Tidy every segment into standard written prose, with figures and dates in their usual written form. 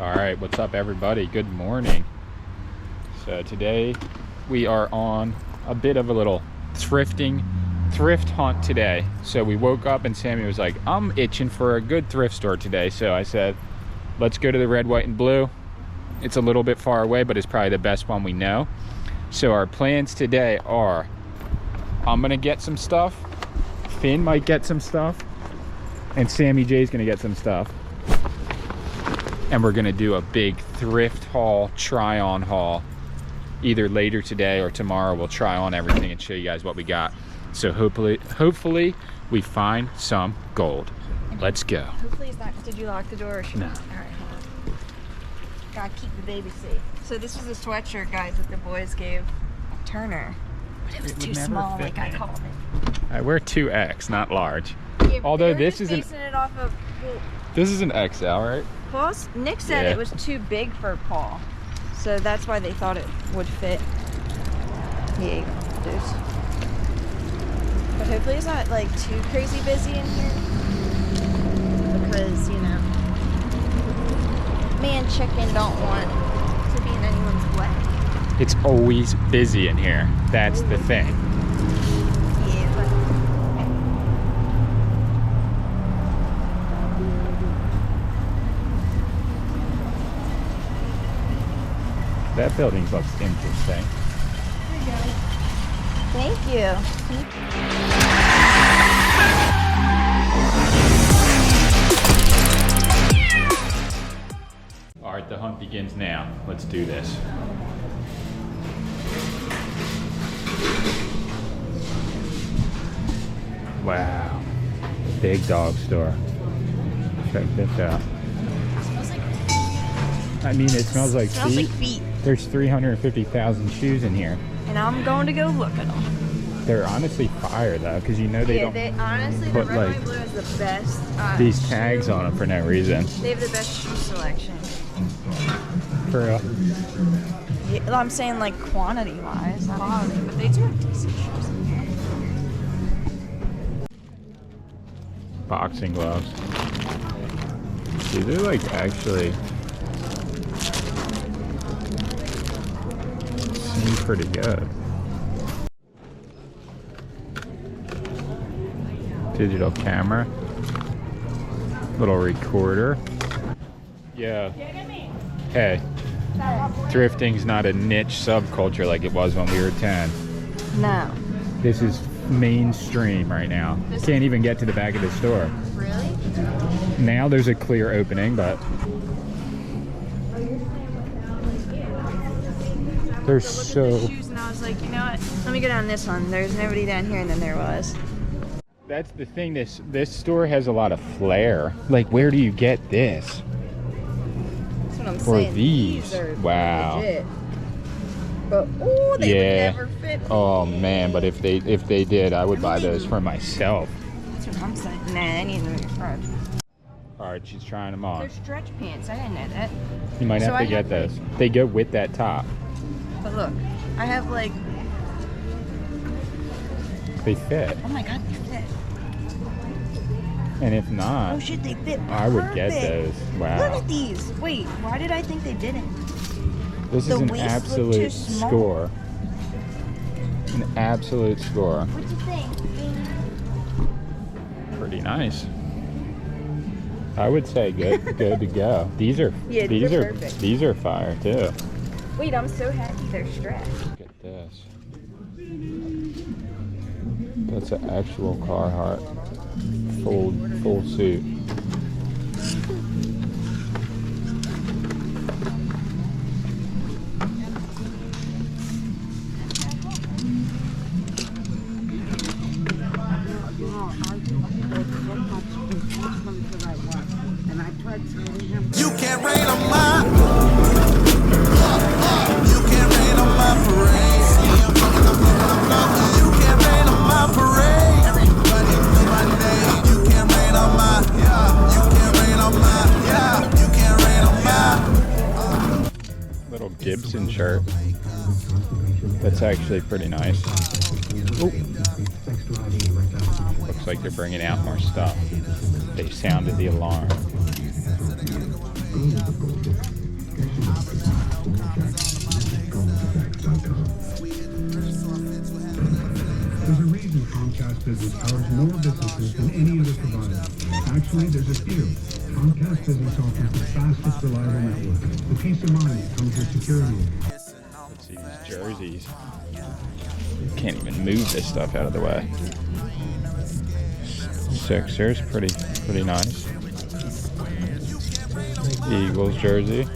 All right, what's up everybody? Good morning. So today we are on a bit of a little thrift hunt today. So we woke up and Sammy was like, I'm itching for a good thrift store today. So I said, let's go to the red, white, and blue. It's a little bit far away, but it's probably the best one we know. So our plans today are, I'm gonna get some stuff, Finn might get some stuff, and Sammy J's gonna get some stuff. And we're gonna do a big thrift haul, try on haul. Either later today or tomorrow we'll try on everything and show you guys what we got. So hopefully we find some gold. Let's go. Hopefully it's not, did you lock the door or should No. All right, hold on. Gotta keep the baby safe. So this was a sweatshirt, guys, that the boys gave Turner. But it was too small, like I called it. I wear 2X, not large. Yeah, Although this is basing it off of, well, this is an XL, right? Nick said it was too big for Paul. So that's why they thought it would fit. Yeah, you got those. But hopefully it's not like too crazy busy in here. Because, you know, me and Chicken don't want to be in anyone's way. It's always busy in here. That's the thing. Yeah, but That building looks interesting. thank you. All right, the hunt begins now. Let's do this. Wow, big dog store. Check this out. I mean, it smells like Smells feet. like feet. There's 350,000 shoes in here. And I'm going to go look at them. They're honestly fire though, because you know they don't honestly, put, the red, like, white, blue has the best these tags on them for no reason. They have the best shoe selection. For real. Yeah, I'm saying like quantity wise, not quality, but they do have decent shoes in here. Boxing gloves. These are like actually seem pretty good. Digital camera. Little recorder. Yeah. Hey. Thrifting's not a niche subculture like it was when we were 10. No. This is mainstream right now. Can't even get to the back of the store. Really? Now there's a clear opening, but there's so... The shoes, and I was like, you know what? Let me go down this one. There's nobody down here, and then there was. That's the thing, this store has a lot of flair. Like, where do you get this? That's what I'm Or saying. these. Are Wow. legit. But oh, they would never fit me. Oh man, but if they did, I would buy those for myself. That's what I'm saying. Nah, I need them in front. All right, she's trying them on. They're stretch pants. I didn't know that. You might have to get those. They go with that top. But look, I have like. They fit. Oh my god, they fit. And if not, Oh shit, they fit. I would get perfect. those. Wow. Look at these. Wait, why did I think they didn't? This The is an waist looked too absolute small. score. An absolute score. What do you think? Pretty nice. I would say good to go. These are Yeah, these they're are perfect. these are fire too. Wait, I'm so happy they're stretched. Look at this. That's an actual Carhartt full suit. You can't rain on my. You can't rain on my parade. You can't rain on my parade. Everybody know my name. You can't rain on my. You can't rain on my. You can't rain on my. Little Gibson shirt. That's actually pretty nice. Ooh. Looks like they're bringing out more stuff. They sounded the alarm. There's a reason Comcast Business powers more businesses than any other provider. Actually, there's a few. Comcast Business offers the fastest, reliable network. The peace of mind that comes with security. Let's see these jerseys. Can't even move this stuff out of the way. Sixers, pretty nice. Eagles jersey.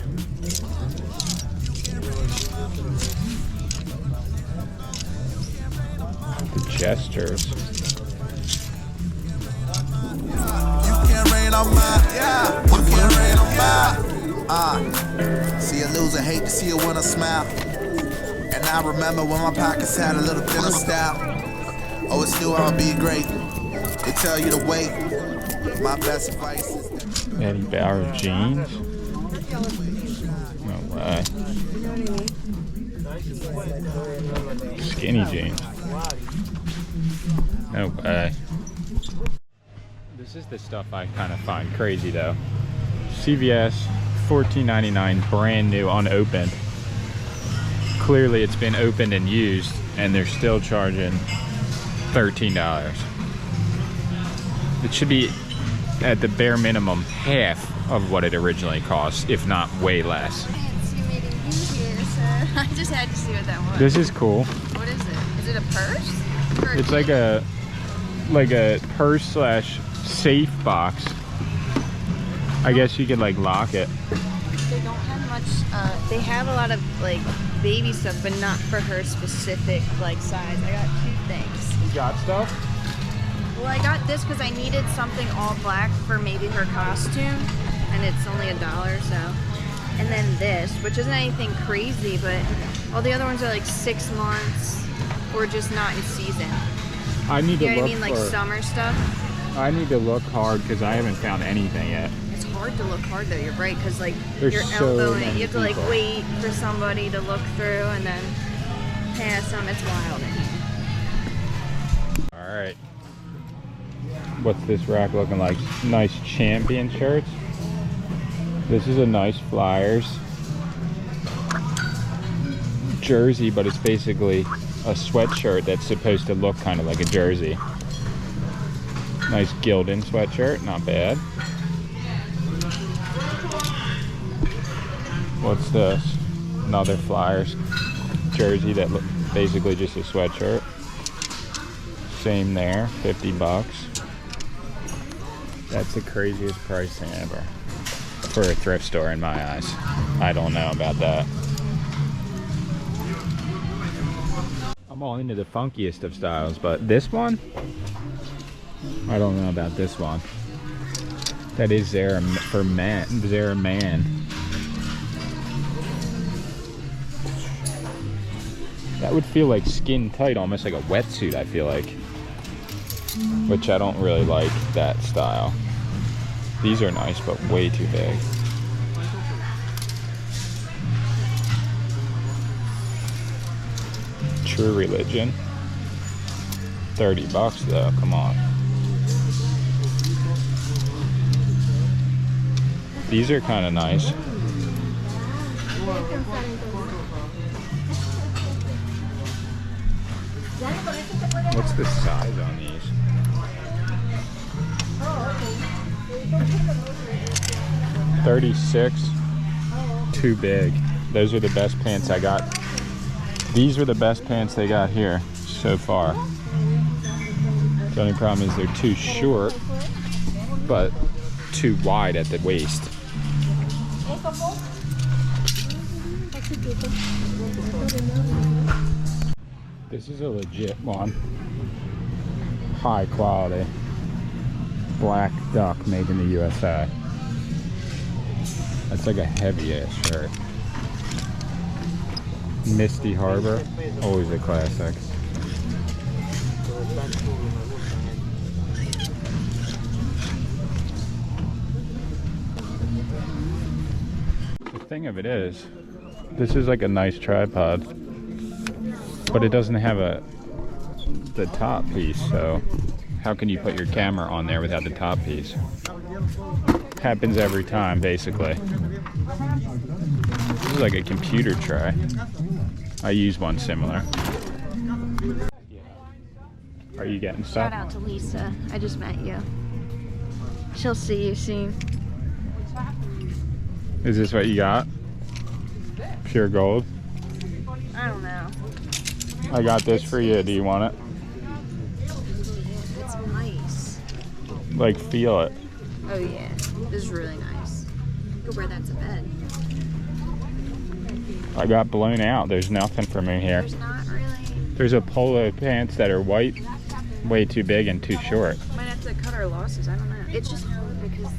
The Jesters. You can't rain on my, yeah. You can't rain on my. See a loser, hate to see a winner smile. And I remember when my pockets had a little thinner style. Always knew I'd be great. They tell you to wait. My best advice is Eddie Bauer jeans. No way. Skinny jeans. No way. This is the stuff I kind of find crazy though. CVS, $14.99, brand new, unopened. Clearly it's been opened and used, and they're still charging $13. It should be at the bare minimum half of what it originally cost, if not way less. I hadn't seen anything new here, so I just had to see what that was. This is cool. What is it? Is it a purse? Or It's like a purse slash safe box. I guess you could like lock it. They don't have much, they have a lot of like baby stuff, but not for her specific like size. I got 2 things. You got stuff? Well, I got this because I needed something all black for maybe her costume, and it's only $1, so. And then this, which isn't anything crazy, but all the other ones are like 6 months or just not in season. I need You to know look what I mean? Like for, summer stuff. I need to look hard because I haven't found anything yet. It's hard to look hard though, you're right, because like There's you're so elbowing, many you have to like people. wait for somebody to look through and then pass them. It's wild in here. All right. What's this rack looking like? Nice Champion shirts. This is a nice Flyers jersey, but it's basically a sweatshirt that's supposed to look kind of like a jersey. Nice Gildan sweatshirt, not bad. What's this? Another Flyers jersey that looks basically just a sweatshirt. Same there, 50 bucks. That's the craziest pricing ever for a thrift store in my eyes. I don't know about that. I'm all into the funkiest of styles, but this one, I don't know about this one. That is Zara for man, Zara man. That would feel like skin tight, almost like a wetsuit, I feel like. Which I don't really like that style. These are nice, but way too big. True Religion. 30 bucks though, come on. These are kind of nice. What's the size on these? 36. Too big. Those are the best pants I got. These are the best pants they got here so far. The only problem is they're too short, but too wide at the waist. This is a legit one. High quality. Black duck made in the USA. That's like a heavy ass shirt. Misty Harbor, always a classic. The thing of it is, this is like a nice tripod, but it doesn't have the top piece, so how can you put your camera on there without the top piece? Happens every time, basically. This is like a computer tray. I use one similar. Are you getting stuff? Shout out to Lisa. I just met you. She'll see you soon. Is this what you got? Pure gold? I don't know. I got this for you. Do you want it? It's nice. Like, feel it. Oh yeah, this is really nice. You could wear that to bed. I got blown out. There's nothing for me here. There's not really. There's a polo pants that are white, way too big and too short. Might have to cut our losses. I don't know. It's just hard because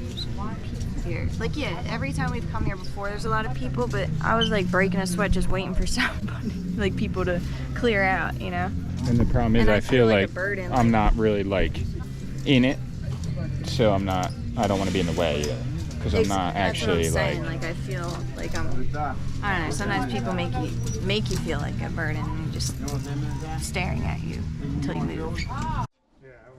there's a lot of people here. Like yeah, every time we've come here before, there's a lot of people. But I was like breaking a sweat just waiting for somebody, like people to clear out, you know. And the problem is, And I feel like a burden, I'm not really like in it, so I don't want to be in the way either, because I'm not actually that's what I'm saying. like. I feel like I don't know. Sometimes people make you feel like a burden and just staring at you until you move.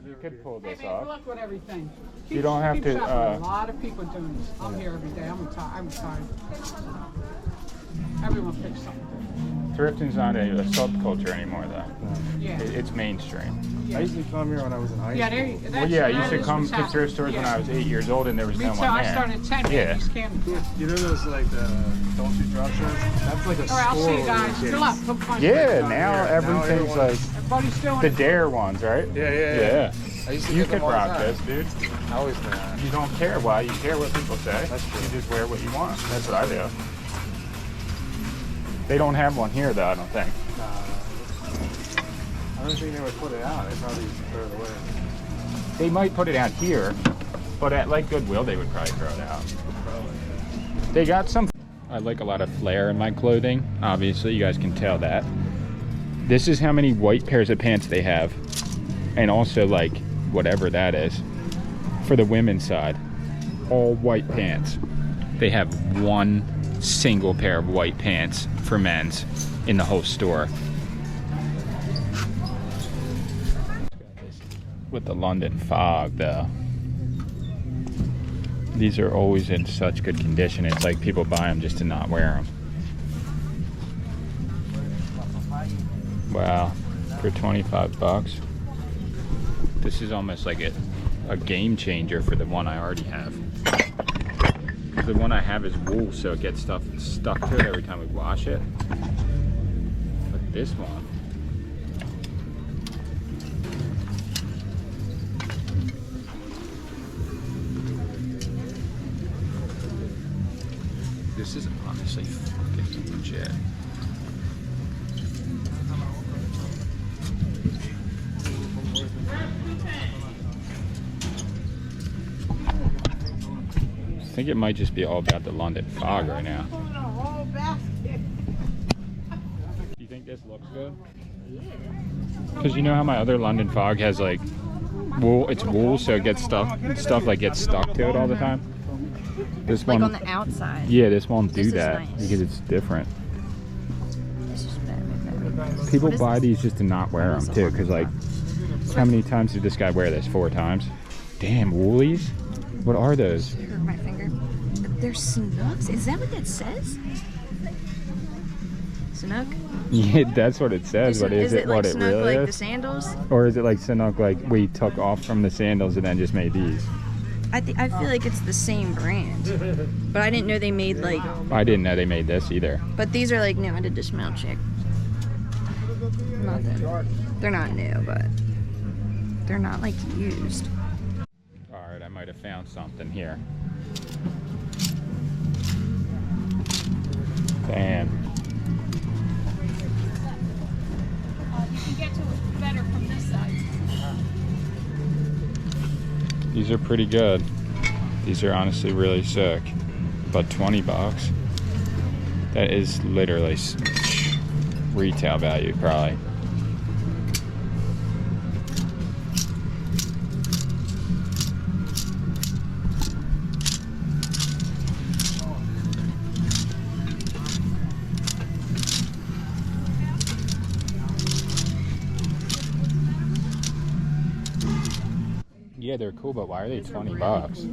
You could pull this off. Look with everything. You don't have keep to, shopping. A lot of people doing this. I'm here every day. I'm tired. Everyone picks something. Thrifting's not a subculture anymore, though. Yeah. It's mainstream. Yeah. I used to come here when I was in high Yeah, school. Well, yeah, I used to come to thrift stores when I was 8 years old, and there was Me no too. one I there. started at 10. Yeah. These cameras. You know those like Don't You Drop shirts? That's like a All right, I'll store see you guys. where Good luck. Hope you find Yeah, it. now everything's everyone- like Everybody's doing the it. Dare ones, right? Yeah. I used to You get them could all the rock time. this, dude. I always knew that. You don't care why. You care what people say. That's true. You just wear what you want. That's what I do. They don't have one here, though, I don't think. I don't think they would put it out. They probably throw it away. They might put it out here, but at like Goodwill, they would probably throw it out. They got some. I like a lot of flair in my clothing. Obviously, you guys can tell that. This is how many white pairs of pants they have. And also, like, whatever that is. For the women's side, all white pants. They have one single pair of white pants for men's in the whole store. With the London fog, though, these are always in such good condition. It's like people buy them just to not wear them. Wow, for 25 bucks. This is almost like a game changer for the one I already have. The one I have is wool, so it gets stuff stuck to it every time we wash it. But this one, this is honestly fucking legit. I think it might just be all about the London fog right now. Do you think this looks good? Because you know how my other London fog has like wool, it's wool, so it gets stuff like gets stuck to it all the time. This Like one, on the outside. yeah, this won't do This is that nice. because it's different. This is better. People What is buy this? these just to not wear them too, because like, how many times did this guy wear this? 4 times? Damn, woolies? What are those? Hurt my finger. They're Sanooks? Is that what that says? Sanook? Yeah, that's what it says, but is it like what it Sanook really like the is? sandals? Or is it like Sanook, like we took off from the sandals and then just made these? I feel like it's the same brand. But I didn't know they made like, I didn't know they made this either. but these are like new. I did the smell check. They're not new, but they're not like used. Alright, I might have found something here. Damn. You can get to it better from this side. These are pretty good. These are honestly really sick. But 20 bucks. That is literally retail value, probably. Yeah, they're cool, but why are they 20 bucks?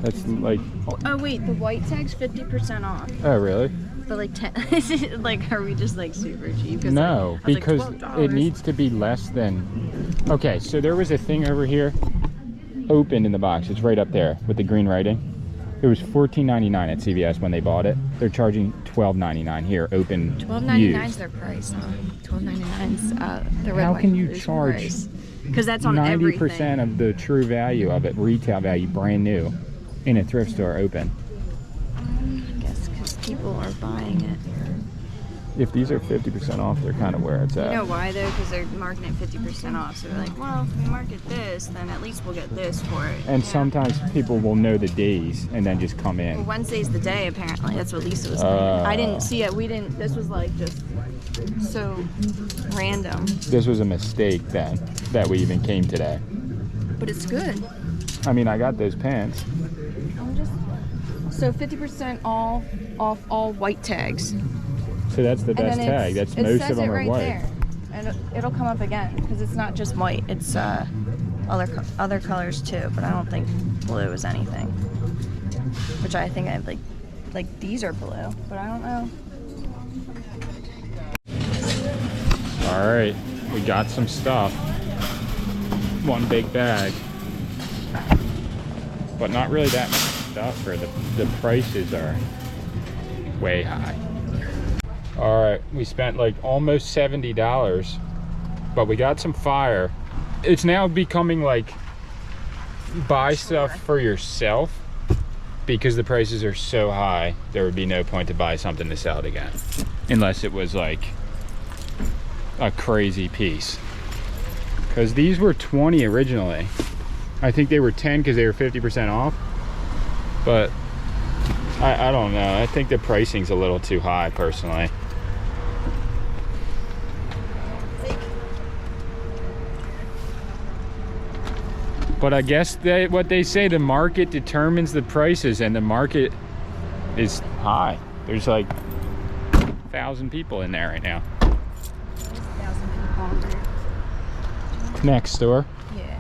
That's like. Oh wait, the white tag's 50% off. Oh really? But like 10, like are we just like super cheap? 'Cause, No, like, because $12. it needs to be less than. Okay, so there was a thing over here, open in the box. It's right up there with the green writing. It was $14.99 at CVS when they bought it. They're charging $12.99 here, open. $12.99 is their price, huh? $12.99 is the red, How white, can you blue's charge price. Because that's on 90% everything. of the true value of it, retail value, brand new, in a thrift store open? I guess because people are buying it. If these are 50% off, they're kind of where it's at. You know why though? Because they're marketing it 50% off. So they're like, well, if we market this, then at least we'll get this for it. And Yeah. sometimes people will know the days and then just come in. Well, Wednesday's the day apparently. That's what Lisa was saying. I didn't see it. We didn't. This was like just so random. This was a mistake then, that we even came today. But it's good. I mean, I got those pants. I'm just so 50% off all white tags. So that's the best tag. That's most of them are white. There. And it'll come up again because it's not just white. It's other colors too. But I don't think blue is anything. Which I think I have like these are blue, but I don't know. All right, we got some stuff. One big bag, but not really that much stuff. For the prices are way high. All right, we spent like almost $70, but we got some fire. It's now becoming like buy stuff for yourself because the prices are so high. There would be no point to buy something to sell it again, unless it was like a crazy piece. Because these were 20 originally. I think they were 10 because they were 50% off, but I don't know. I think the pricing's a little too high personally. But I guess what they say, the market determines the prices, and the market is high. There's like 1,000 people in there right now. Next store. Yeah.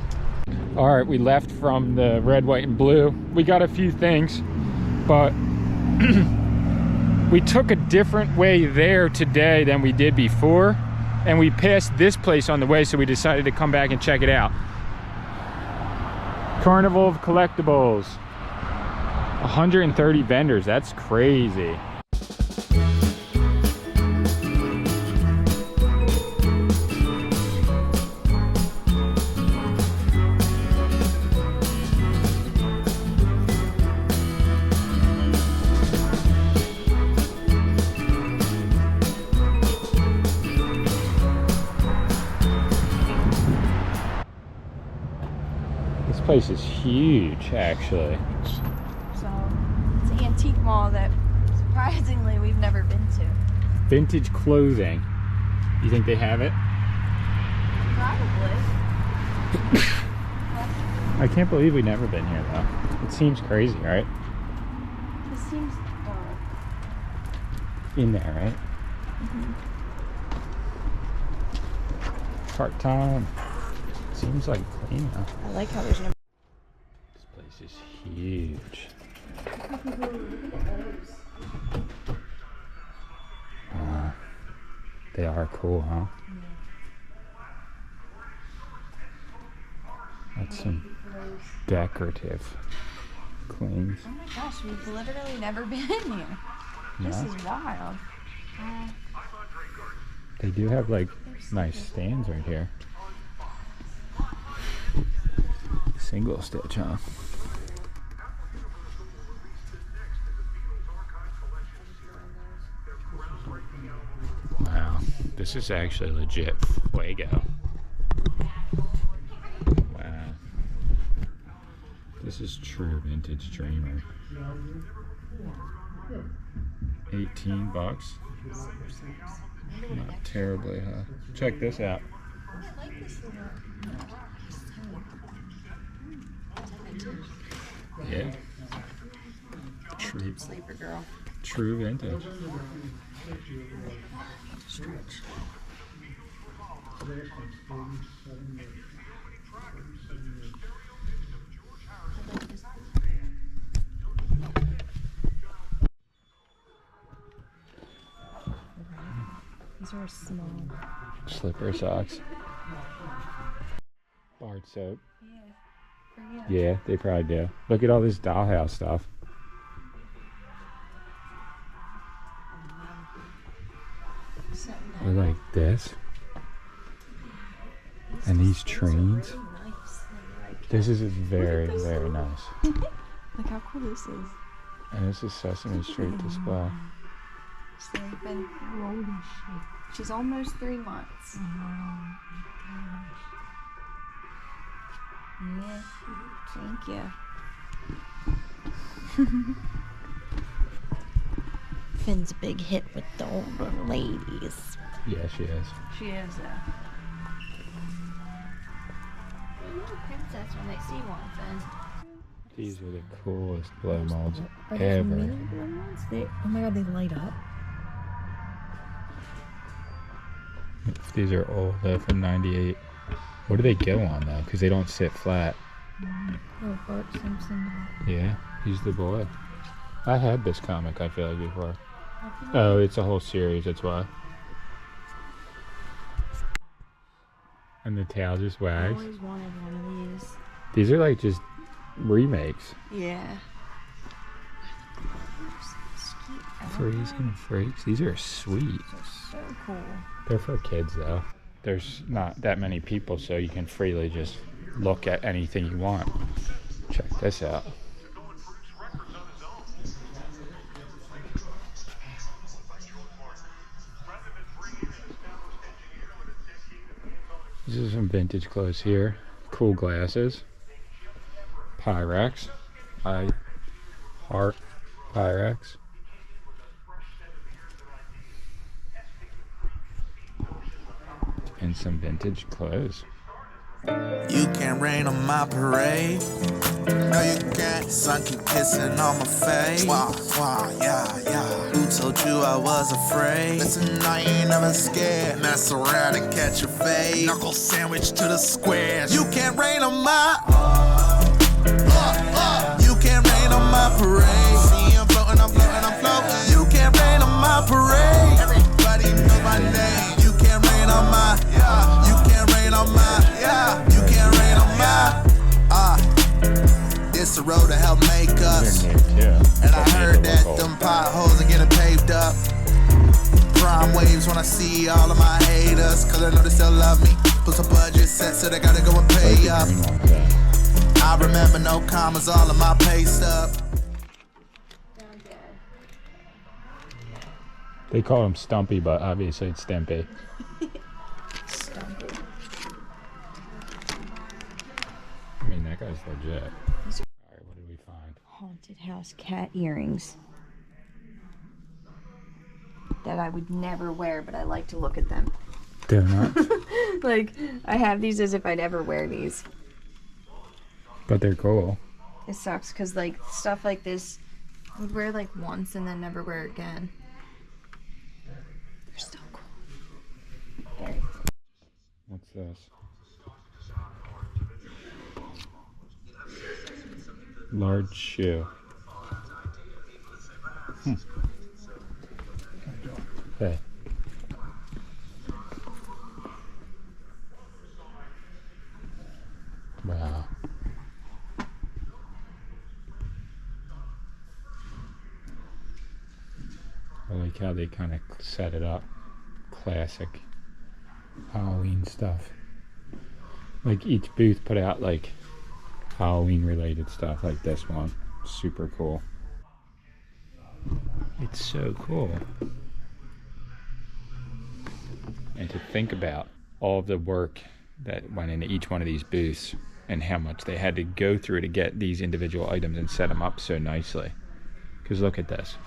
All right, we left from the red, white, and blue. We got a few things, but we took a different way there today than we did before, and we passed this place on the way, so we decided to come back and check it out. Carnival of Collectibles. 130 vendors, that's crazy. This place is huge, actually. So it's an antique mall that surprisingly we've never been to. Vintage clothing. You think they have it? Probably. I can't believe we've never been here, though. It seems crazy, right? This seems In there, right? Part-time. Seems like clean now. I like how there's no. This place is huge. They are cool, huh? That's some decorative cleans. Oh my gosh, we've literally never been here. This Yeah. is wild. They do have like nice stands right here. Single stitch, huh? Wow, this is actually legit Fuego. Wow. This is true vintage dreamer. 18 bucks. Not terribly high. Check this out. Yeah. True. Sleeper girl. True vintage. Those are small. Slipper socks. Bar soap. Yeah. Yeah, they probably do. Look at all this dollhouse stuff. I like this. And these trains. Really nice. This is very, very nice. Look how cool this is. And this is Sesame Street display. Sleeping. Holy shit. She's almost 3 months. Oh my gosh. Yeah. Thank you. Finn's a big hit with the older ladies. Yeah, she is. She is a princess when they see one, Finn. These are the coolest blow molds Are these ever. mini blow molds? Oh my god, they light up. These are old, though, from '98. What do they go on, though? Because they don't sit flat. Oh, Bart Simpson. Yeah, he's the boy. I had this comic, I feel like, before. Oh, it's a whole series, that's why. And the tail just I wags. always wanted one of these. These are like just remakes. Yeah. Freezing freaks. These are sweet. They're so cool. They're for kids, though. There's not that many people, so you can freely just look at anything you want. Check this out. This is some vintage clothes here. Cool glasses. Pyrex. I heart Pyrex. And some vintage clothes. You can't rain on my parade. No, you can't. Sun keep kissing on my face. Wah, wah, yeah, yeah. Who told you I was afraid? Listen, I ain't never scared. Mess around and catch a fade. Knuckle sandwich to the squares. You can't rain on my. You can't rain on my parade. See, I'm floating, I'm floating, I'm floating. You can't rain on my parade. Everybody knows my name. You can't rain on my. You can't rain on my. You can't rain on my. It's the road to help make us. And I heard that them potholes are getting paved up. Prime waves when I see all of my haters, cause I know they still love me. Put some budget set so they gotta go and pay up. I remember no commas, all of my pay stub. They call him Stumpy, but obviously it's Stimpy. Stumpy. I mean, that guy's legit. Alright, what did we find? Haunted house cat earrings. That I would never wear, but I like to look at them. Donuts. Like, I have these as if I'd ever wear these. But they're cool. It sucks because, like, stuff like this I would wear like once and then never wear again. They're so cool. Very cool. What's this? Large shoe. Hey. Wow. I like how they kind of set it up. Classic Halloween stuff. Like each booth put out like Halloween related stuff, like this one. Super cool. It's so cool. And to think about all of the work that went into each one of these booths and how much they had to go through to get these individual items and set them up so nicely. Because look at this.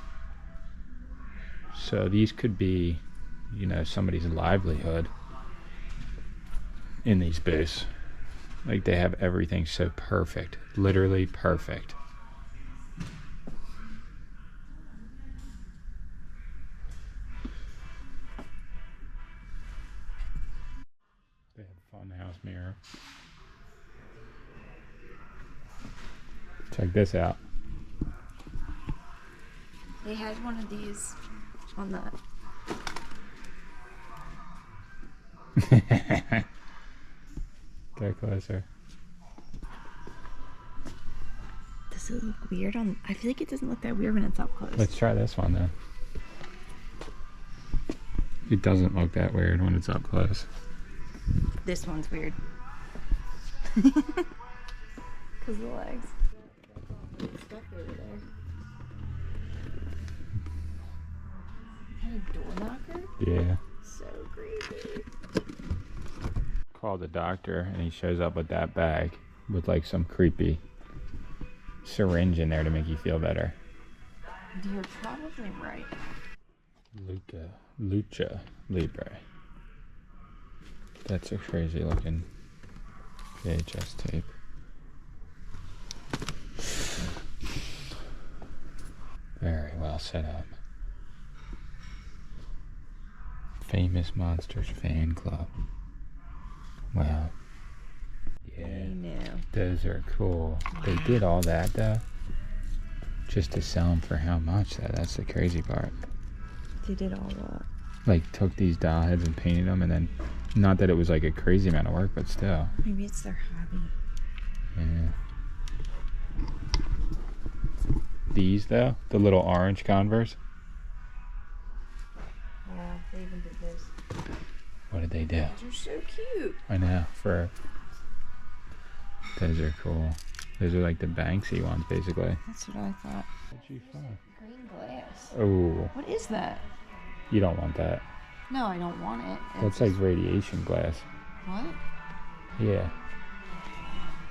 So these could be, you know, somebody's livelihood in these booths. Like they have everything so perfect, literally perfect. They have funhouse mirror. Check this out. They had one of these on the Get closer. Does it look weird on? I feel like it doesn't look that weird when it's up close. Let's try this one then. It doesn't look that weird when it's up close. This one's weird. Because the legs. It's stuck over there. Is that a door knocker? Yeah. So creepy. Call the doctor and he shows up with that bag with like some creepy syringe in there to make you feel better. You're probably right. Lucha Libre. That's a crazy looking VHS tape. Very well set up. Famous Monsters Fan Club. Wow. Yeah. I know. Those are cool. Wow. They did all that though, just to sell them for how much though? That's the crazy part. They did all that. Like took these doll heads and painted them, and then, not that it was like a crazy amount of work, but still. Maybe it's their hobby. Yeah. These though, the little orange Converse. Yeah, they even did this. What did they do? Those are so cute. I know. Those are cool. Those are like the Banksy ones, basically. That's what I thought. What'd you find? Green glass. Oh, What is that? you don't want that. No, I don't want it. That's like radiation glass. What? Yeah,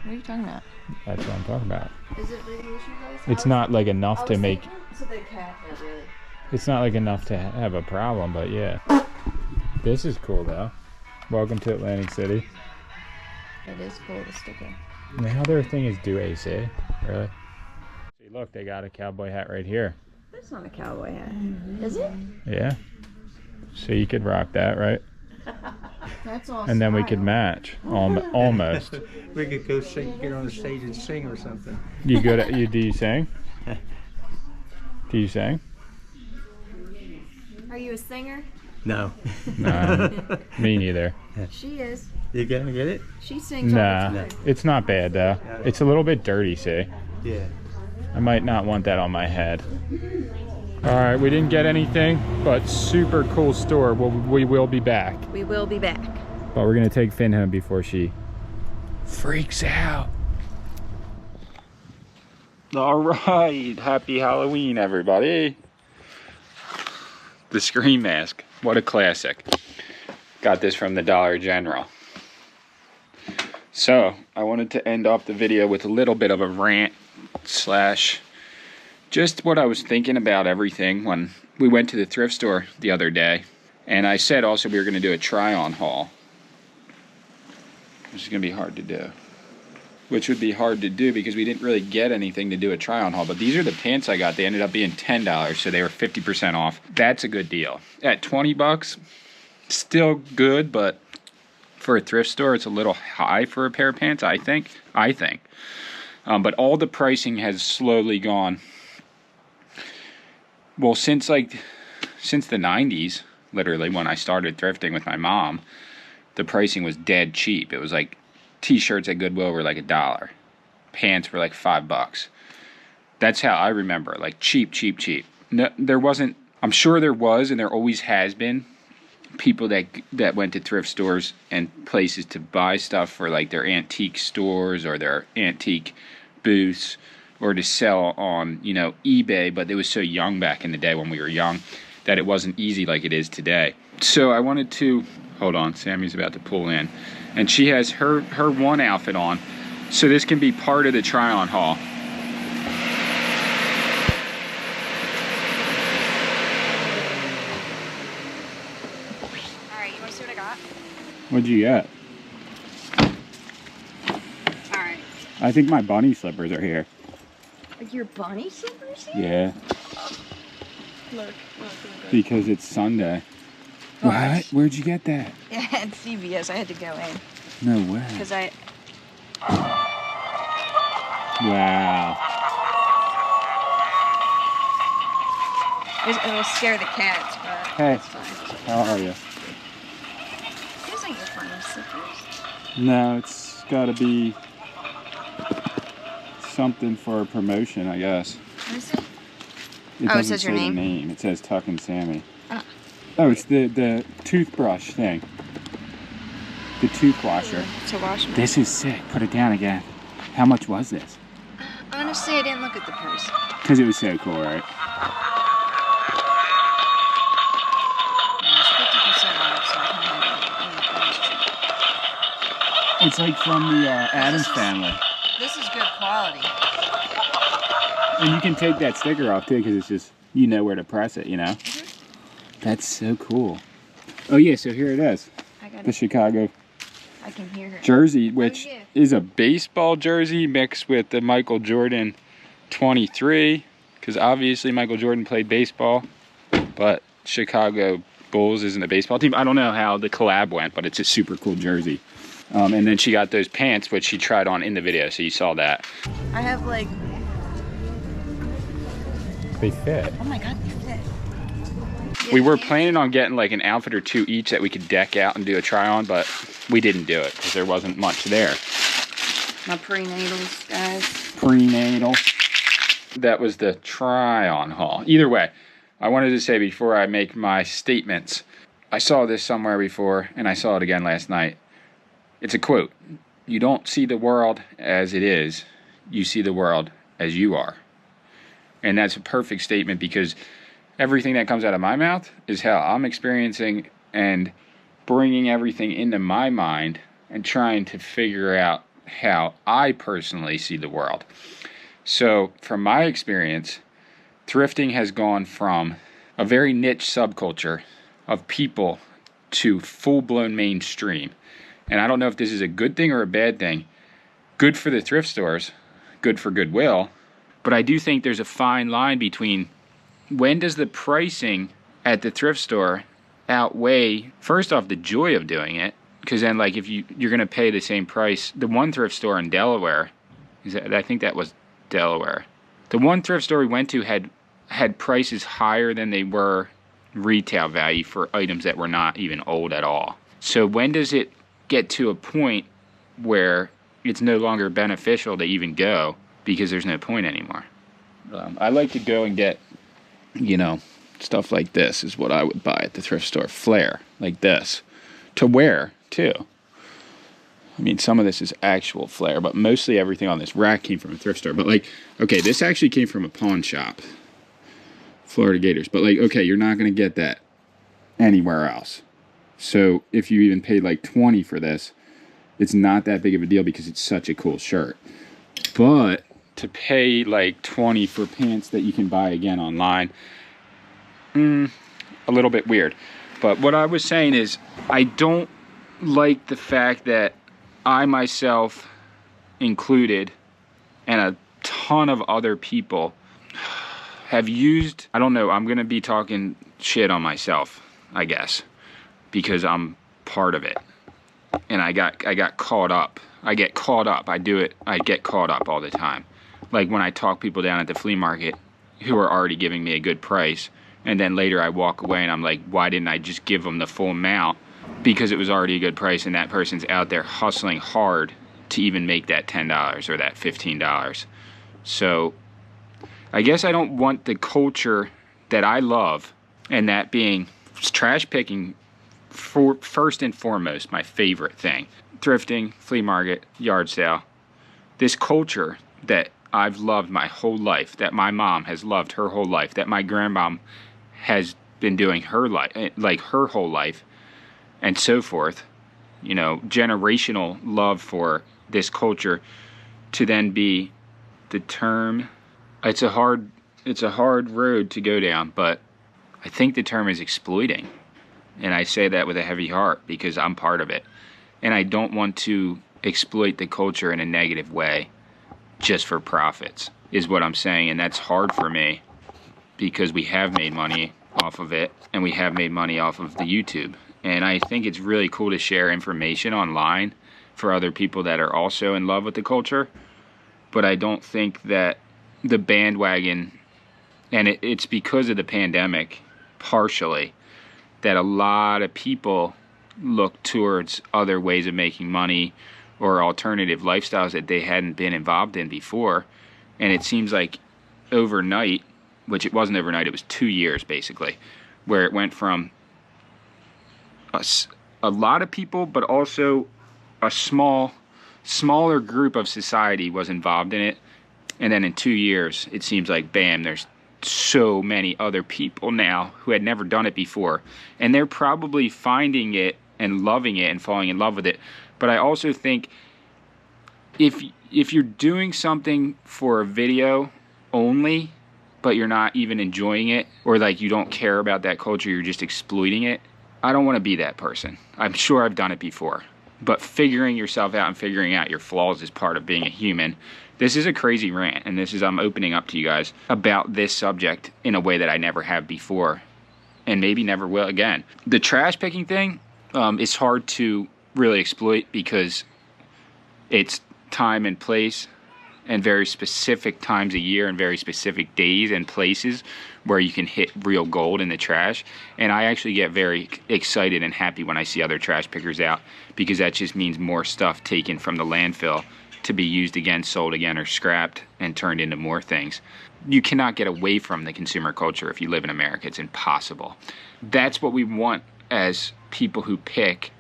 What are you talking about? that's what I'm talking about. Is it radiation glass? It's not like enough to make. It's a big cat, not really. It's not like enough to have a problem, but yeah. This is cool though. Welcome to Atlantic City. It is cool, the sticker. Now their thing is do AC. Really? See, look, they got a cowboy hat right here. That's not a cowboy hat. Is it? Yeah. So you could rock that, right? That's all. And then we could match. Almost. We could go sing, get on the stage and sing or something. You good at do you sing? Do you sing? Are you a singer? No. No. Me neither. She is. You gonna get it? She sings all the Nah. time. It's not bad though. It's a little bit dirty, see? Yeah. I might not want that on my head. Alright, we didn't get anything, but super cool store. We will be back. We will be back. But we're gonna take Finn home before she freaks out. Alright, happy Halloween everybody. The Scream Mask, what a classic. Got this from the Dollar General. So, I wanted to end off the video with a little bit of a rant slash just what I was thinking about everything when we went to the thrift store the other day. And I said also we were going to do a try-on haul. Which is going to be hard to do. Which would be hard to do because we didn't really get anything to do a try-on haul. But these are the pants I got. They ended up being $10, so they were 50% off. That's a good deal. At 20 bucks, still good, but for a thrift store, it's a little high for a pair of pants, I think. But all the pricing has slowly gone. Well, since the 90s, literally, when I started thrifting with my mom, the pricing was dead cheap. It was like t-shirts at Goodwill were like $1. Pants were like $5. That's how I remember, like cheap. No, there wasn't, I'm sure there was, and there always has been, people that went to thrift stores and places to buy stuff for like their antique stores or their antique booths or to sell on, eBay, but it was so young back in the day when we were young that it wasn't easy like it is today. So I wanted to, hold on, Sammy's about to pull in, and she has her one outfit on, so this can be part of the try-on haul. Alright, you want to see what I got? What'd you get? Alright. I think my bunny slippers are here. Like your bunny slippers here? Yeah, Look. because it's Sunday. Gosh. What? Where'd you get that? Yeah, at CVS. I had to go in. No way. Because Wow. it'll scare the cats, but Hey. it's fine. How are you? He doesn't No, it's got to be something for a promotion, I guess. Let me see. It Oh, it doesn't says your say the name? name. It says Tuck and Sammy. Oh. Oh, it's the toothbrush thing. The tooth washer. To wash my... This is sick. Put it down again. How much was this? Honestly, I didn't look at the price. Because it was so cool, right? No, it's 50% off, so I can have it. It's like from the Addams Family. This is good quality. And you can take that sticker off too, because it's just, you know where to press it, you know? That's so cool. Oh yeah, so here it is. I got The it. Chicago I can hear her. jersey, which yeah. is a baseball jersey mixed with the Michael Jordan 23, because obviously Michael Jordan played baseball, but Chicago Bulls isn't a baseball team. I don't know how the collab went, but it's a super cool jersey. And then she got those pants, which she tried on in the video, so you saw that. I have like... They fit. Oh my god, they fit. We were planning on getting like an outfit or two each that we could deck out and do a try on, but we didn't do it because there wasn't much there. My prenatals, guys. Prenatal. That was the try on haul. Either way, I wanted to say before I make my statements, I saw this somewhere before and I saw it again last night. It's a quote. You don't see the world as it is, you see the world as you are. And that's a perfect statement because everything that comes out of my mouth is how I'm experiencing and bringing everything into my mind and trying to figure out how I personally see the world. So from my experience, thrifting has gone from a very niche subculture of people to full-blown mainstream. And I don't know if this is a good thing or a bad thing. Good for the thrift stores, good for goodwill, but I do think there's a fine line between when does the pricing at the thrift store outweigh, first off, the joy of doing it? Because then, like, if you're going to pay the same price, the one thrift store in Delaware, I think that was Delaware. The one thrift store we went to had prices higher than they were retail value for items that were not even old at all. So when does it get to a point where it's no longer beneficial to even go because there's no point anymore? I like to go and get, you know, stuff like this is what I would buy at the thrift store. Flair, like this. To wear, too. I mean, some of this is actual Flair, but mostly everything on this rack came from a thrift store. But, like, okay, this actually came from a pawn shop. Florida Gators. But, like, okay, you're not going to get that anywhere else. So, if you even paid, like, $20 for this, it's not that big of a deal because it's such a cool shirt. But to pay, like, $20 for pants that you can buy again online, a little bit weird. But what I was saying is, I don't like the fact that I myself included and a ton of other people have used, I don't know, I'm going to be talking shit on myself, I guess, because I'm part of it. And I got caught up. I get caught up. I do it. I get caught up all the time. Like when I talk people down at the flea market who are already giving me a good price, and then later I walk away and I'm like, why didn't I just give them the full amount? Because it was already a good price and that person's out there hustling hard to even make that $10 or that $15. So I guess I don't want the culture that I love, and that being trash picking for first and foremost, my favorite thing. Thrifting, flea market, yard sale. This culture that I've loved my whole life, that my mom has loved her whole life, that my grandmom has been doing her life, like her whole life, and so forth. You know, generational love for this culture to then be the term. It's a hard road to go down, but I think the term is exploiting. And I say that with a heavy heart because I'm part of it. And I don't want to exploit the culture in a negative way just for profits, is what I'm saying. And that's hard for me because we have made money off of it and we have made money off of the YouTube. And I think it's really cool to share information online for other people that are also in love with the culture. But I don't think that the bandwagon, and it's because of the pandemic, partially, that a lot of people look towards other ways of making money or alternative lifestyles that they hadn't been involved in before. And it seems like overnight, which it wasn't overnight, it was 2 years basically, where it went from a lot of people, but also a smaller group of society was involved in it. And then in 2 years, it seems like, bam, there's so many other people now who had never done it before. And they're probably finding it and loving it and falling in love with it. But I also think if you're doing something for a video only, but you're not even enjoying it, or like you don't care about that culture, you're just exploiting it, I don't want to be that person. I'm sure I've done it before. But figuring yourself out and figuring out your flaws is part of being a human. This is a crazy rant, and I'm opening up to you guys about this subject in a way that I never have before, and maybe never will again. The trash picking thing is hard to really exploit because it's time and place, and very specific times a year and very specific days and places where you can hit real gold in the trash. And I actually get very excited and happy when I see other trash pickers out, because that just means more stuff taken from the landfill to be used again, sold again, or scrapped and turned into more things. You cannot get away from the consumer culture if you live in America. It's impossible. That's what we want as people who pick,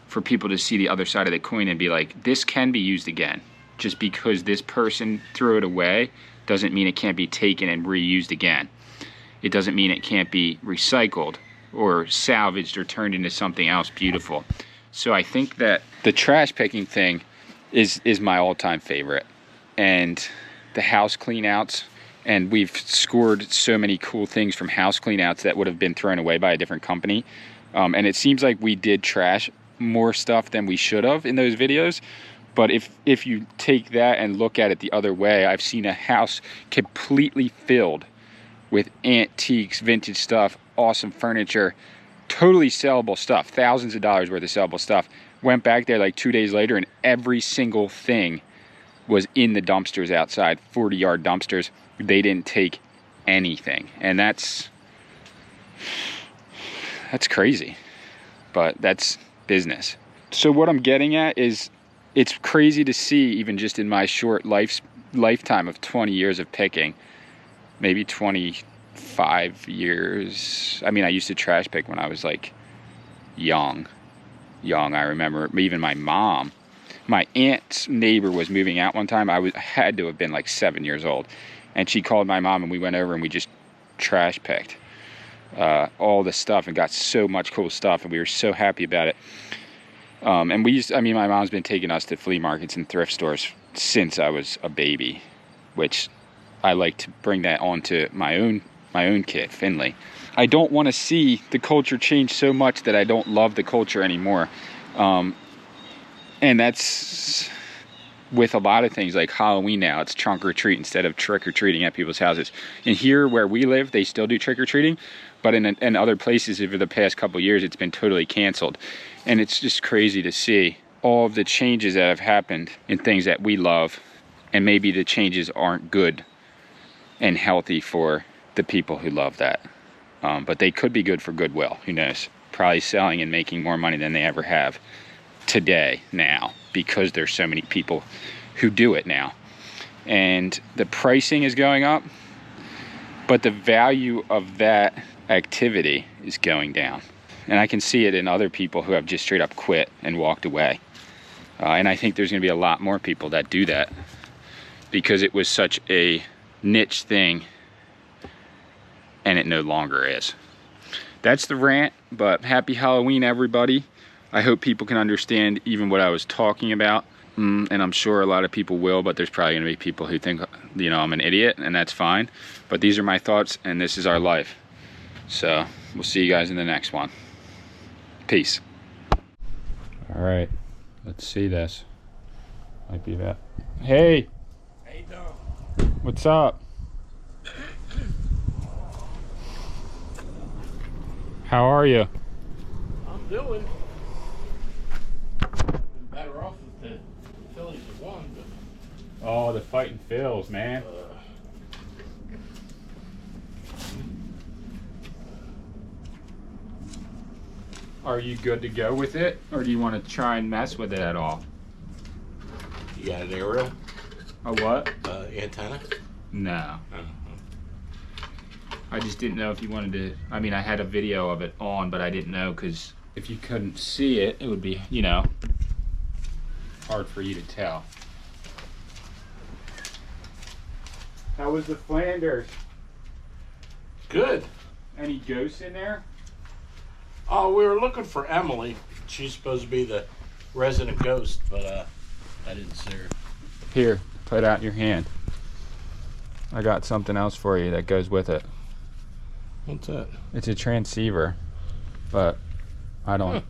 for people to see the other side of the coin and be like, this can be used again. Just because this person threw it away doesn't mean it can't be taken and reused again. It doesn't mean it can't be recycled or salvaged or turned into something else beautiful. So I think that the trash picking thing is my all-time favorite. And the house clean-outs, and we've scored so many cool things from house clean-outs that would have been thrown away by a different company. And it seems like we did trash more stuff than we should have in those videos. But if you take that and look at it the other way, I've seen a house completely filled with antiques, vintage stuff, awesome furniture, totally sellable stuff, thousands of dollars worth of sellable stuff. Went back there like 2 days later, and every single thing was in the dumpsters outside, 40-yard dumpsters. They didn't take anything. And that's crazy, but that's business. So what I'm getting at is, it's crazy to see, even just in my short lifetime of 20 years of picking, maybe 25 years. I mean, I used to trash pick when I was like young. I remember even my mom, my aunt's neighbor was moving out one time. I had to have been like 7 years old. And she called my mom, and we went over and we just trash picked all the stuff and got so much cool stuff. And we were so happy about it. And my mom's been taking us to flea markets and thrift stores since I was a baby, which I like to bring that on to my own kid, Finley. I don't want to see the culture change so much that I don't love the culture anymore. And that's with a lot of things, like Halloween now. It's trunk or treat instead of trick or treating at people's houses. And here where we live, they still do trick or treating, but in other places over the past couple of years, it's been totally canceled. And it's just crazy to see all of the changes that have happened in things that we love, and maybe the changes aren't good and healthy for the people who love that. But they could be good for goodwill, who knows? Probably selling and making more money than they ever have today, now, because there's so many people who do it now. And the pricing is going up, but the value of that activity is going down. And I can see it in other people who have just straight up quit and walked away. And I think there's going to be a lot more people that do that, because it was such a niche thing and it no longer is. That's the rant, but happy Halloween, everybody. I hope people can understand even what I was talking about. And I'm sure a lot of people will, but there's probably going to be people who think, I'm an idiot, and that's fine. But these are my thoughts, and this is our life. So we'll see you guys in the next one. Peace. All right, let's see this. Might be that. Hey. How you doing? What's up? How are you? I'm doing. Been better off if the Phillies have won, but. Oh, the fighting Phils, man. Are you good to go with it, or do you want to try and mess with it at all? You got an aerial A what? antenna? No. Oh. I just didn't know if you wanted to. I mean, I had a video of it on, but I didn't know because if you couldn't see it, it would be, you know, hard for you to tell. How was the Flanders? Good. Any ghosts in there? Oh, we were looking for Emily. She's supposed to be the resident ghost, but I didn't see her. Here, put out your hand. I got something else for you that goes with it. What's that? It's a transceiver, but I don't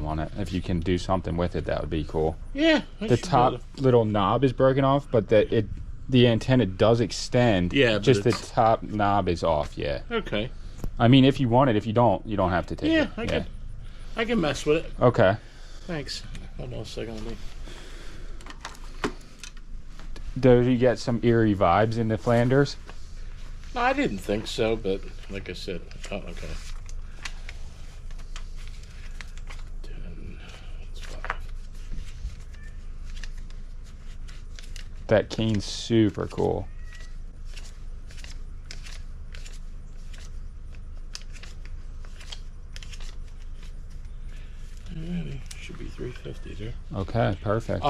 want it. If you can do something with it, that would be cool. Yeah. The top little knob is broken off, but the antenna does extend. Yeah, but just the it's- top knob is off. Yeah. Okay. I mean, if you want it, if you don't have to take Yeah, it. I can mess with it. Okay. Thanks. Hold on a second. Let me. Do you get some eerie vibes in the Flanders? No, I didn't think so, but like I said, oh, okay. 10, that's 5. That cane's super cool. Alrighty, should be 350 there. Okay, perfect.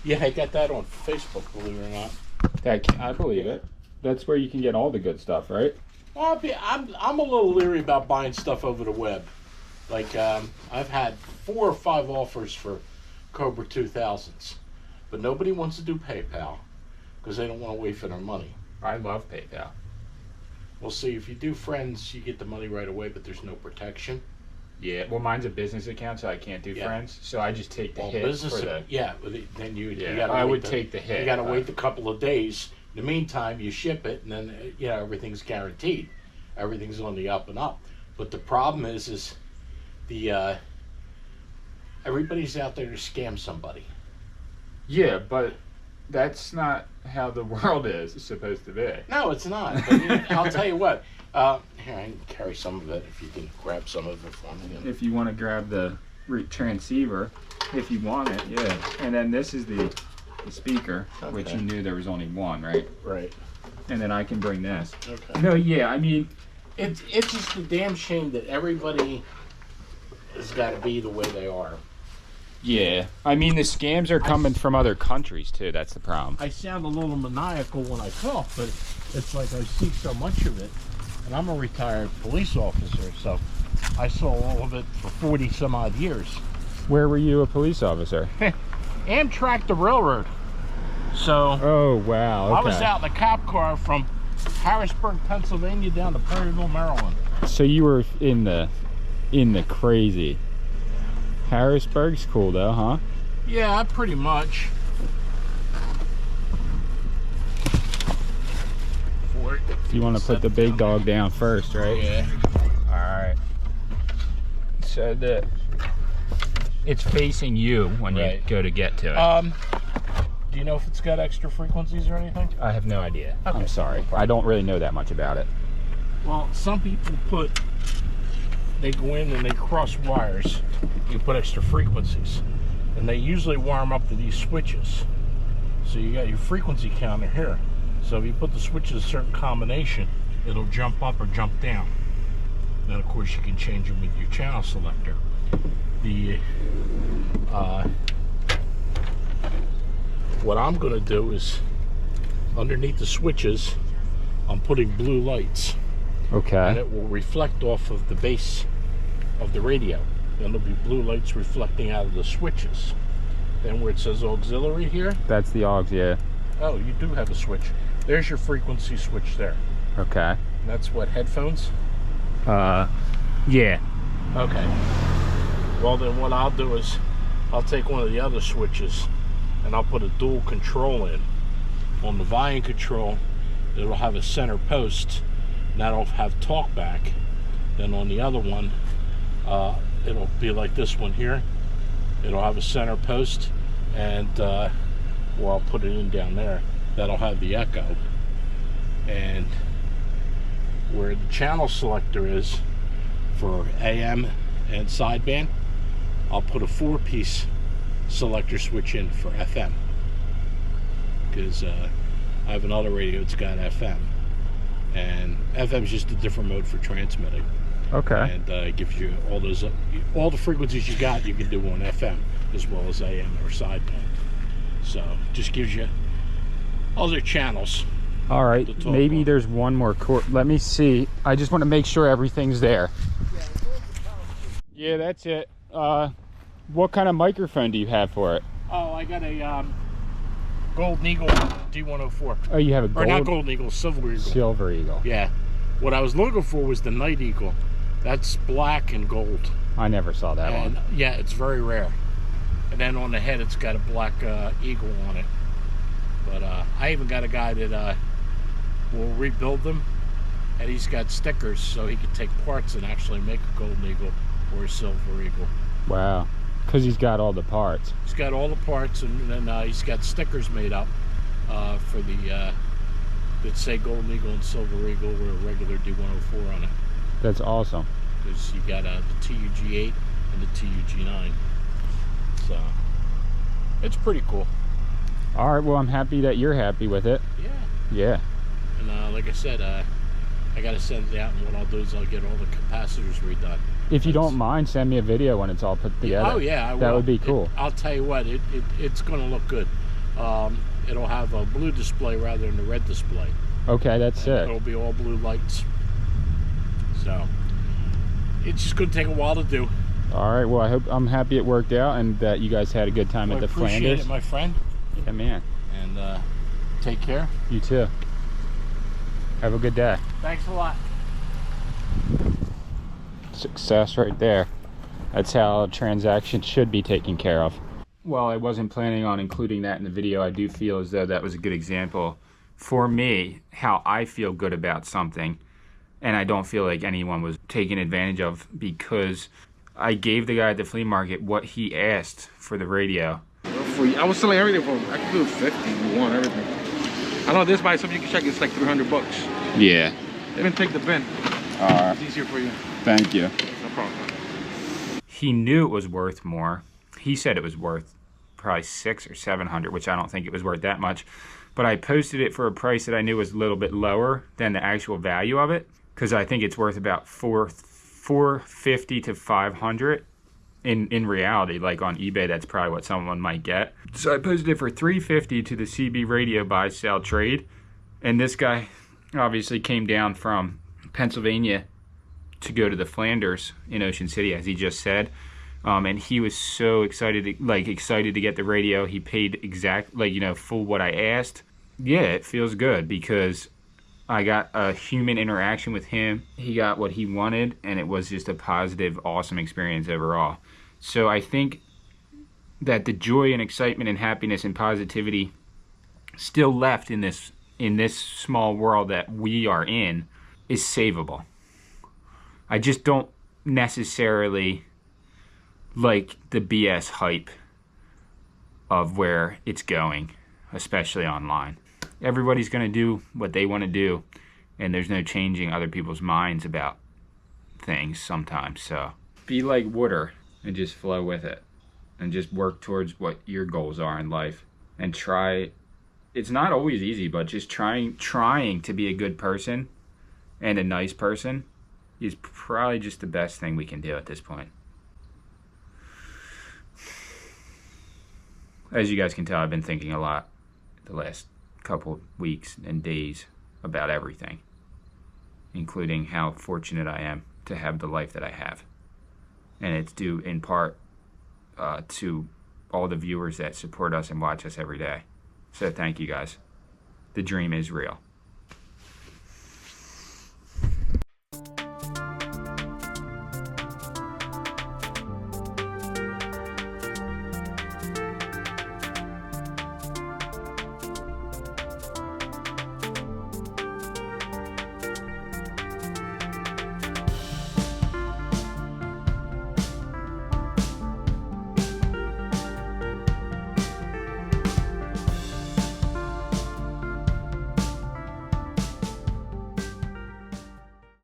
Yeah, I got that on Facebook, believe it or not. I believe it. That's where you can get all the good stuff, right? Well, I'm a little leery about buying stuff over the web. Like, I've had 4 or 5 offers for Cobra 2000s, but nobody wants to do PayPal because they don't want to wait for their money. I love PayPal. We'll see, if you do friends, you get the money right away, but there's no protection. Yeah, well, mine's a business account, so I can't do Yeah. friends. So I just take the Well, hit business, for the. yeah, but then you Yeah, gotta I wait would take the hit. You gotta but- wait a couple of days. In the meantime, you ship it, and then everything's guaranteed. Everything's on the up and up. But the problem is the everybody's out there to scam somebody. Yeah, but that's not how the world is supposed to be. No, it's not. But, I'll tell you what. Here, I can carry some of it if you can grab some of it for me. If you want to grab the transceiver, if you want it, yeah. And then this is the speaker, which you Okay. knew there was only one, right? Right. And then I can bring this. Okay. No, yeah, I mean, It's just a damn shame that everybody has got to be the way they are. yeah. I mean, the scams are coming from other countries, too. That's the problem. I sound a little maniacal when I talk, but it's like I see so much of it. And I'm a retired police officer, so I saw all of it for 40 some odd years. Where were you a police officer? Amtrak the railroad. So Oh, wow. I was out in a cop car from Harrisburg, Pennsylvania down to Perryville, Maryland. So you were in the crazy. Harrisburg's cool though, huh? Yeah, pretty much. You want to put the big dog down first, right? Yeah. All right. So it's facing you when you Right. go to get to it. Do you know if it's got extra frequencies or anything? I have no idea. Okay. I'm sorry. I don't really know that much about it. Well, some people they go in and they cross wires. You put extra frequencies. And they usually wire them up to these switches. So you got your frequency counter here. So if you put the switches a certain combination, it'll jump up or jump down. Then of course you can change them with your channel selector. What I'm gonna do is underneath the switches, I'm putting blue lights. And Okay. it will reflect off of the base of the radio. Then there'll be blue lights reflecting out of the switches. Then where it says auxiliary here, That's the aux, yeah. oh, you do have a switch. There's your frequency switch there. Okay. And that's what, headphones? Yeah. Okay. Well, then what I'll do is I'll take one of the other switches and I'll put a dual control in. On the volume control, it'll have a center post, and that'll have talkback. Then on the other one, it'll be like this one here. It'll have a center post, and well, I'll put it in down there. That'll have the echo. And where the channel selector is for AM, and sideband, I'll put a 4-piece selector switch in for FM, because I have another radio that's got FM, and FM is just a different mode for transmitting. Okay. And it gives you all the frequencies you got, you can do on FM as well as AM or sideband. So just gives you other channels. All right, maybe on. there's one more cord. Let me see. I just want to make sure everything's there. Yeah, that's it. What kind of microphone do you have for it? Oh, I got a Golden Eagle D104. Oh, you have a gold? Or not Golden Eagle, Silver Eagle. Silver Eagle. Yeah. What I was looking for was the Night Eagle. That's black and gold. I never saw that one. Yeah, it's very rare. And then on the head, it's got a black eagle on it. But I even got a guy that will rebuild them, and he's got stickers, so he can take parts and actually make a Golden Eagle or a Silver Eagle. Wow. Because he's got all the parts. He's got all the parts, and then he's got stickers made up for the that say Golden Eagle and Silver Eagle with a regular D104 on it. That's awesome. Because you got the TUG8 and the TUG9. So it's pretty cool. All right, well, I'm happy that you're happy with it. Yeah. Yeah. And like I said, I got to send it out, and what I'll do is I'll get all the capacitors redone. If you don't mind, send me a video when it's all put together. Oh yeah, I will. That would be cool. I'll tell you what, it's going to look good. It'll have a blue display rather than the red display. Okay, that's sick. It'll be all blue lights. So it's just going to take a while to do. All right, well, I'm happy it worked out and that you guys had a good time at the Flanders. Appreciate it, my friend. Yeah, man. And take care. You too. Have a good day. Thanks a lot. Success right there. That's how a transaction should be taken care of. Well, I wasn't planning on including that in the video. I do feel as though that was a good example for me, how I feel good about something, and I don't feel like anyone was taken advantage of, because I gave the guy at the flea market what he asked for the radio. I was selling everything for him. I could do 50 if you want, everything. I know this by something you can check, it's like 300 bucks. Yeah. Even take the bin. It's easier for you. Thank you. No problem. He knew it was worth more. He said it was worth probably $600 or $700, which I don't think it was worth that much. But I posted it for a price that I knew was a little bit lower than the actual value of it, because I think it's worth about $450 to $500. In reality, like on eBay, that's probably what someone might get. So I posted it for $350 to the CB Radio buy, sell, trade. And this guy obviously came down from Pennsylvania to go to the Flanders in Ocean City, as he just said. And he was so excited to get the radio. He paid full what I asked. Yeah, it feels good because I got a human interaction with him. He got what he wanted, and it was just a positive, awesome experience overall. So I think that the joy and excitement and happiness and positivity still left in this small world that we are in is savable. I just don't necessarily like the BS hype of where it's going, especially online. Everybody's going to do what they want to do, and there's no changing other people's minds about things sometimes. So be like water and just flow with it, and just work towards what your goals are in life, and try. It's not always easy, but just trying to be a good person and a nice person is probably just the best thing we can do at this point. As you guys can tell, I've been thinking a lot the last couple of weeks and days about everything, including how fortunate I am to have the life that I have. And it's due in part to all the viewers that support us and watch us every day. So thank you guys. The dream is real.